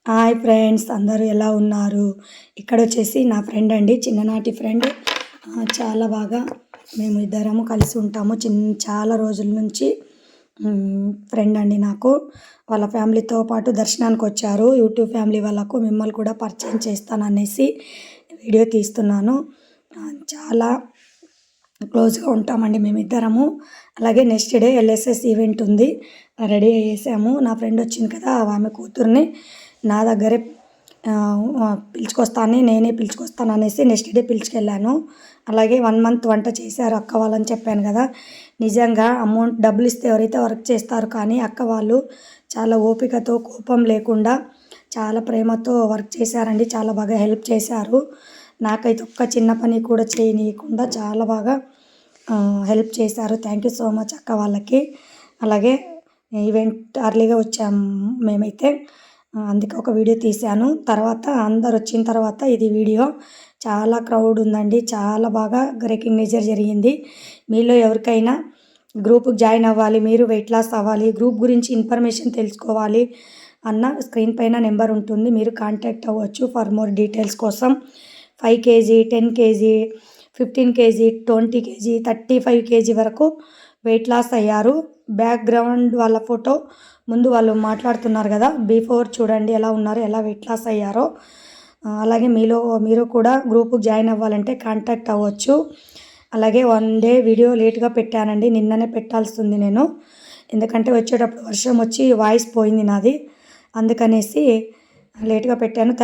Hi friends, అందరూ ఎలా ఉన్నారు? ఇక్కడొచ్చేసి నా ఫ్రెండ్ అండి, చిన్ననాటి ఫ్రెండ్. చాలా బాగా మేము ఇద్దరము కలిసి ఉంటాము. చాలా రోజుల నుంచి ఫ్రెండ్ అండి నాకు. వాళ్ళ ఫ్యామిలీతో పాటు దర్శనానికొచ్చారు. యూట్యూబ్ ఫ్యామిలీ వాళ్ళకు మిమ్మల్ని కూడా పరిచయం చేస్తాననేసి వీడియో తీస్తున్నాను. చాలా క్లోజ్‌గా ఉంటామండి మేమిద్దరము. అలాగే నెక్స్ట్ డే ఎల్ఎస్ఎస్ ఈవెంట్ ఉంది. రెడీ అయ్యేసాము. నా ఫ్రెండ్ వచ్చింది కదా, ఆమె కూతుర్ని నా దగ్గరే నేనే పిలుచుకొస్తాననేసి నెక్స్ట్ డే పిలుచుకెళ్ళాను. అలాగే 1 మంత్ వంట చేశారు అక్క వాళ్ళని చెప్పాను కదా. నిజంగా అమౌంట్ డబ్బులు ఇస్తే ఎవరైతే వర్క్ చేస్తారు, కానీ అక్క వాళ్ళు చాలా ఓపికతో, కోపం లేకుండా, చాలా ప్రేమతో వర్క్ చేశారండి. చాలా బాగా హెల్ప్ చేశారు. నాకైతే ఒక్క చిన్న పని కూడా చేయనీయకుండా చాలా బాగా హెల్ప్ చేశారు. థ్యాంక్ యూ సో మచ్ అక్క వాళ్ళకి. అలాగే ఈవెంట్ అర్లీగా వచ్చాము మేమైతే, అందుకే ఒక వీడియో తీశాను. తర్వాత అందరు వచ్చిన తర్వాత ఇది వీడియో. చాలా క్రౌడ్ ఉందండి. చాలా బాగా రికగ్నైజర్ జరిగింది. మీలో ఎవరికైనా గ్రూప్కి జాయిన్ అవ్వాలి, మీరు వెయిట్ లాస్ అవ్వాలి, గ్రూప్ గురించి ఇన్ఫర్మేషన్ తెలుసుకోవాలి అన్న స్క్రీన్ పైన నెంబర్ ఉంటుంది, మీరు కాంటాక్ట్ అవ్వచ్చు ఫర్ మోర్ డీటెయిల్స్ కోసం. 5 KG, 10 KG, 15 KG, 20 KG, 35 KG వరకు వెయిట్ లాస్ అయ్యారు. బ్యాక్గ్రౌండ్ వాళ్ళ ఫోటో ముందు వాళ్ళు మాట్లాడుతున్నారు కదా, బిఫోర్ చూడండి ఎలా ఉన్నారు, ఎలా వెయిట్ లాస్ అయ్యారో. అలాగే మీరు కూడా గ్రూప్కి జాయిన్ అవ్వాలంటే కాంటాక్ట్ అవ్వచ్చు. అలాగే 1 డే వీడియో లేట్గా పెట్టానండి. నిన్ననే పెట్టాల్సింది నేను, ఎందుకంటే వచ్చేటప్పుడు వర్షం వచ్చి వాయిస్ పోయింది నాది, అందుకనేసి లేట్గా పెట్టాను.